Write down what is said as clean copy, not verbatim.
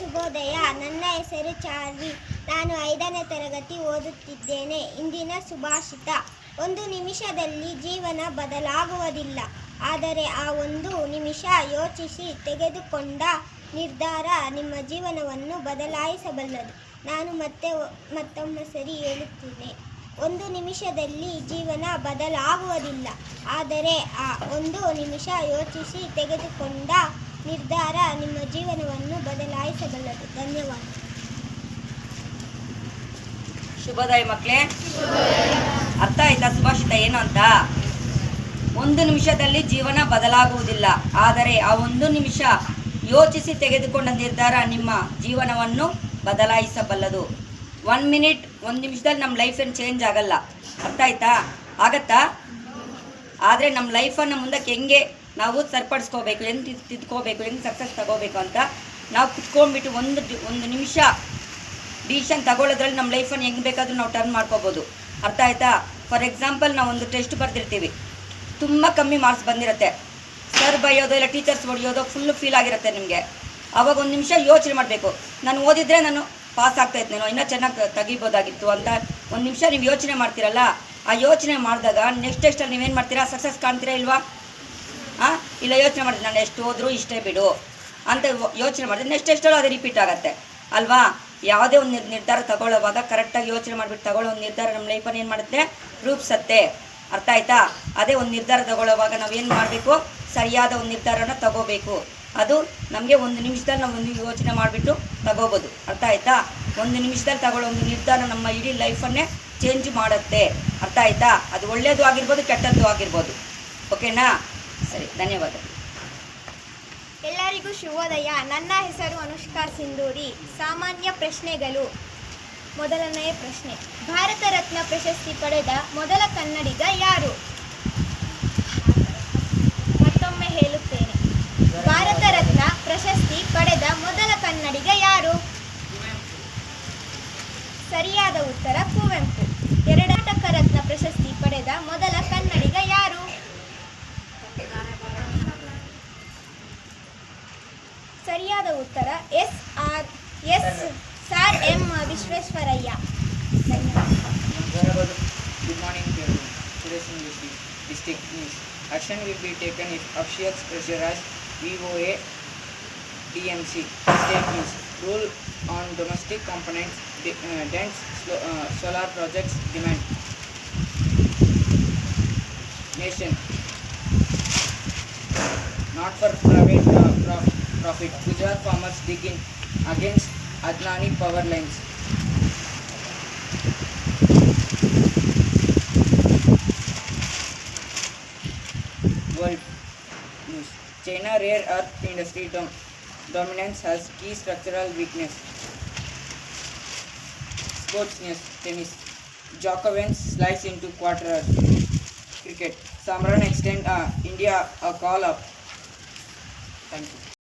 ಶುಭೋದಯ. ನನ್ನ ಹೆಸರು ಚಾರ್ವಿ. ನಾನು 5ನೇ ತರಗತಿ ಓದುತ್ತಿದ್ದೇನೆ. ಇಂದಿನ ಸುಭಾಷಿತ: ಒಂದು ನಿಮಿಷದಲ್ಲಿ ಜೀವನ ಬದಲಾಗುವುದಿಲ್ಲ, ಆದರೆ ಆ ಒಂದು ನಿಮಿಷ ಯೋಚಿಸಿ ತೆಗೆದುಕೊಂಡ ನಿರ್ಧಾರ ನಿಮ್ಮ ಜೀವನವನ್ನು ಬದಲಾಯಿಸಬಲ್ಲದು. ನಾನು ಮತ್ತೊಮ್ಮೆ ಸರಿ ಹೇಳುತ್ತೇನೆ. ಒಂದು ನಿಮಿಷದಲ್ಲಿ ಜೀವನ ಬದಲಾಗುವುದಿಲ್ಲ, ಆದರೆ ಆ ಒಂದು ನಿಮಿಷ ಯೋಚಿಸಿ ತೆಗೆದುಕೊಂಡ ನಿರ್ಧಾರ ನಿಮ್ಮ ಜೀವನವನ್ನು ಬದಲಾಯಿಸಬಲ್ಲದು. ಧನ್ಯವಾದ. ಶುಭೋದಯ ಮಕ್ಕಳೇ. ಅರ್ಥ ಆಯ್ತಾ ಸುಭಾಷಿತ ಏನು ಅಂತ? ಒಂದು ನಿಮಿಷದಲ್ಲಿ ಜೀವನ ಬದಲಾಗುವುದಿಲ್ಲ, ಆದರೆ ಆ ಒಂದು ನಿಮಿಷ ಯೋಚಿಸಿ ತೆಗೆದುಕೊಂಡ ನಿರ್ಧಾರ ನಿಮ್ಮ ಜೀವನವನ್ನು ಬದಲಾಯಿಸಬಲ್ಲದು. 1 ಮಿನಿಟ್, 1 ನಿಮಿಷದಲ್ಲಿ ನಮ್ಮ ಲೈಫ್ ಏನು ಚೇಂಜ್ ಆಗಲ್ಲ. ಅರ್ಥ ಆಯ್ತಾ? ಆಗತ್ತಾ? ಆದರೆ ನಮ್ಮ ಲೈಫನ್ನು ಮುಂದಕ್ಕೆ ಹೆಂಗೆ ನಾವು ಸರಿಪಡಿಸ್ಕೋಬೇಕು, ಹೆಂಗೆ ತಿದ್ಕೋಬೇಕು, ಹೆಂಗೆ ಸಕ್ಸಸ್ ತಗೋಬೇಕು ಅಂತ ನಾವು ಕುತ್ಕೊಂಡ್ಬಿಟ್ಟು ಒಂದು ನಿಮಿಷ ಡಿಸಿಷನ್ ತಗೊಳ್ಳೋದ್ರಲ್ಲಿ ನಮ್ಮ ಲೈಫನ್ನು ಹೆಂಗೆ ಬೇಕಾದರೂ ನಾವು ಟರ್ನ್ ಮಾಡ್ಕೋಬೋದು. ಅರ್ಥ ಆಯ್ತಾ? ಫಾರ್ ಎಕ್ಸಾಂಪಲ್, ನಾವು ಒಂದು ಟೆಸ್ಟ್ ಬರ್ದಿರ್ತೀವಿ, ತುಂಬ ಕಮ್ಮಿ ಮಾರ್ಕ್ಸ್ ಬಂದಿರುತ್ತೆ. ಸರ್ ಬೈಯೋದು ಇಲ್ಲ ಟೀಚರ್ಸ್ ಹೊಡೆಯೋದು ಫುಲ್ಲು ಫೀಲ್ ಆಗಿರುತ್ತೆ ನಿಮಗೆ. ಆವಾಗ 1 ನಿಮಿಷ ಯೋಚನೆ ಮಾಡಬೇಕು, ನಾನು ಓದಿದರೆ ನಾನು ಪಾಸ್ ಆಗ್ತಾಯಿದ್ನೇನೋ, ಇನ್ನೂ ಚೆನ್ನಾಗಿ ತೆಗಿಬೋದಾಗಿತ್ತು ಅಂತ 1 ನಿಮಿಷ ನೀವು ಯೋಚನೆ ಮಾಡ್ತೀರಲ್ಲ. ಆ ಯೋಚನೆ ಮಾಡಿದಾಗ ನೆಕ್ಸ್ಟ್ ಟೆಸ್ಟಲ್ಲಿ ನೀವೇನು ಮಾಡ್ತೀರಾ? ಸಕ್ಸಸ್ ಕಾಣ್ತೀರಾ ಇಲ್ವಾ? ಇಲ್ಲ ಯೋಚನೆ ಮಾಡಿದ್ರೆ ನಾನು ಎಷ್ಟು ಹೋದರೂ ಇಷ್ಟೇ ಬಿಡು ಅಂತ ಯೋಚನೆ ಮಾಡಿದ್ರೆ ನೆಕ್ಸ್ಟ್ ಟೆಸ್ಟಲ್ಲೂ ಅದು ರಿಪೀಟ್ ಆಗುತ್ತೆ ಅಲ್ವಾ? ಯಾವುದೇ ಒಂದು ನಿರ್ಧಾರ ತಗೊಳ್ಳೋವಾಗ ಕರೆಕ್ಟಾಗಿ ಯೋಚನೆ ಮಾಡಿಬಿಟ್ಟು ತಗೊಳ್ಳೋ ಒಂದು ನಿರ್ಧಾರ ನಮ್ಮ ಲೈಫನ್ನು ಏನು ಮಾಡುತ್ತೆ? ರೂಪಿಸುತ್ತೆ. ಅರ್ಥ ಆಯ್ತಾ? ಅದೇ ಒಂದು ನಿರ್ಧಾರ ತಗೊಳ್ಳೋವಾಗ ನಾವೇನು ಮಾಡಬೇಕು? ಸರಿಯಾದ ಒಂದು ನಿರ್ಧಾರನ ತಗೋಬೇಕು. ಅದು ನಮಗೆ 1 ನಿಮಿಷದಲ್ಲಿ ನಾವು ಒಂದು ಯೋಚನೆ ಮಾಡಿಬಿಟ್ಟು ತಗೋಬೋದು. ಅರ್ಥ ಆಯ್ತಾ? 1 ನಿಮಿಷದಲ್ಲಿ ತಗೊಳ್ಳೋ ಒಂದು ನಿರ್ಧಾರ ನಮ್ಮ ಇಡೀ ಲೈಫನ್ನೇ ಚೇಂಜ್ ಮಾಡುತ್ತೆ. ಅರ್ಥ ಆಯ್ತಾ? ಅದು ಒಳ್ಳೆಯದು ಆಗಿರ್ಬೋದು, ಕೆಟ್ಟದ್ದು ಆಗಿರ್ಬೋದು. ಓಕೆನಾ? ಸರಿ, ಧನ್ಯವಾದ. ಎಲ್ಲರಿಗೂ ಶುಭೋದಯ. ನನ್ನ ಹೆಸರು ಅನುಷ್ಕಾ ಸಿಂಧೂರಿ. ಸಾಮಾನ್ಯ ಪ್ರಶ್ನೆಗಳು. ಮೊದಲನೆಯ ಪ್ರಶ್ನೆ: ಭಾರತ ರತ್ನ ಪ್ರಶಸ್ತಿ ಪಡೆದ ಮೊದಲ ಕನ್ನಡಿಗ ಯಾರು? ಮತ್ತೊಮ್ಮೆ ಹೇಳುತ್ತೇನೆ, ಭಾರತ ರತ್ನ ಪ್ರಶಸ್ತಿ ಪಡೆದ ಮೊದಲ ಕನ್ನಡಿಗ ಯಾರು? ಸರಿಯಾದ ಉತ್ತರ ಕುವೆಂಪು. ಕರ್ನಾಟಕ ರತ್ನ ಪ್ರಶಸ್ತಿ ಪಡೆದ ಮೊದಲ ಕನ್ನಡಿಗ ಯಾರು? ಸರಿಯಾದ ಉತ್ತರ sir M Visvesvaraya. Good morning to everyone. Today's English district news. Action will be taken if officials pressurize VOA DMC. State news. Rule on domestic components dents solar projects demand. Nation. Not for private profit. Gujarat farmers dig in against Adnani power lines. World news. China rare earth industry dominance has key structural weakness. Sports news. Tennis. Djokovic slides into quarter. Cricket. Samran extend India a call up. Thank you.